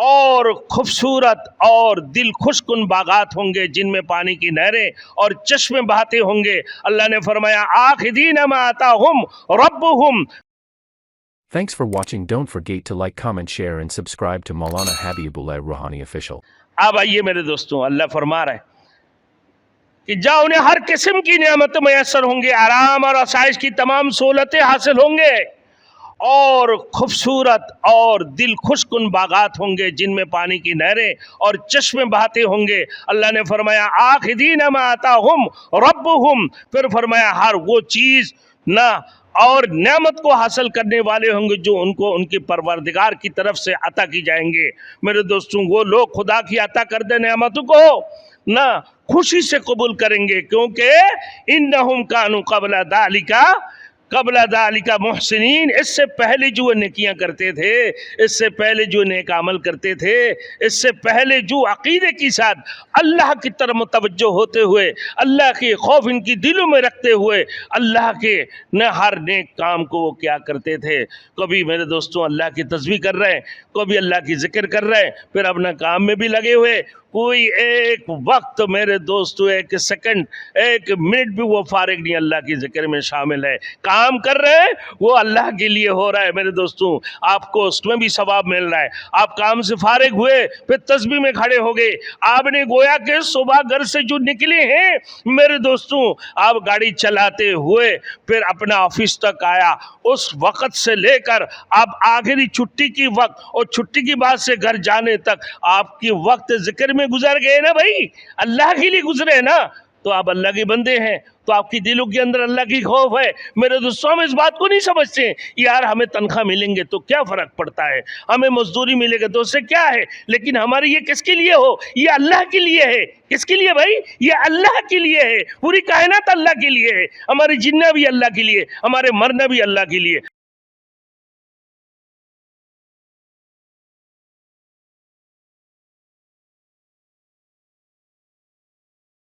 اور خوبصورت اور دل خوش کن باغات ہوں گے جن میں پانی کی نہریں اور چشمے بہتے ہوں گے. اللہ نے فرمایا آخذین ما آتاہم ربہم. Thanks for watching. Don't forget to like, comment, share and subscribe to Maulana Habibullah Ruhani Official. اب آئیے میرے دوستوں، اللہ فرما رہے ہیں کہ جہاں انہیں ہر قسم کی نعمت میسر ہوں گے، آرام اور آسائش کی تمام سہولتیں حاصل ہوں گے، اور خوبصورت اور دل خوش کن باغات ہوں گے جن میں پانی کی نہریں اور چشمے بہتے ہوں گے. اللہ نے فرمایا آخذین ما آتاہم ربہم، پھر فرمایا ہر وہ چیز نہ اور نعمت کو حاصل کرنے والے ہوں گے جو ان کو ان کے پروردگار کی طرف سے عطا کی جائیں گے. میرے دوستوں، وہ لوگ خدا کی عطا کردہ نعمتوں کو نہ خوشی سے قبول کریں گے، کیونکہ انہم کانوا قبل ذالک محسنین، اس سے پہلے جو وہ نیکیاں کرتے تھے، اس سے پہلے جو نیک عمل کرتے تھے، اس سے پہلے جو عقیدے کے ساتھ اللہ کی طرف متوجہ ہوتے ہوئے، اللہ کے خوف ان کی دلوں میں رکھتے ہوئے اللہ کے ہر نیک کام کو وہ کیا کرتے تھے. کبھی میرے دوستوں اللہ کی تسبیح کر رہے ہیں، کبھی اللہ کی ذکر کر رہے ہیں، پھر اپنا کام میں بھی لگے ہوئے. کوئی ایک وقت میرے دوستو، ایک سیکنڈ، ایک منٹ بھی وہ فارغ نہیں اللہ کی ذکر میں شامل ہے. کام کر رہے ہیں وہ اللہ کے لیے ہو رہا ہے. میرے دوستوں، آپ کو اس میں بھی ثواب مل رہا ہے. آپ کام سے فارغ ہوئے پھر تسبیح میں کھڑے ہو گئے. آپ نے گویا کہ صبح گھر سے جو نکلے ہیں میرے دوستوں، آپ گاڑی چلاتے ہوئے پھر اپنا آفس تک آیا، اس وقت سے لے کر آپ آخری چھٹی کی وقت اور چھٹی کی بعد سے گھر جانے تک آپ کی وقت ذکر میں گزر گئے نا بھائی، اللہ کے لیے گزرے نا. تو آپ اللہ کے بندے ہیں، تو آپ کی دلوں کے اندر اللہ کی خوف ہے. میرے دوستوں، ہم اس بات کو نہیں سمجھتے یار ہمیں تنخواہ ملیں گے تو کیا فرق پڑتا ہے، ہمیں مزدوری ملے گا تو اس سے کیا ہے، لیکن ہمارے یہ کس کے لیے ہو؟ یہ اللہ کے لیے ہے. کس کے لیے بھائی؟ یہ اللہ کے لیے ہے. پوری کائنات اللہ کے لیے ہے. ہمارے جننا بھی اللہ کے لیے، ہمارے مرنا بھی اللہ کے لیے.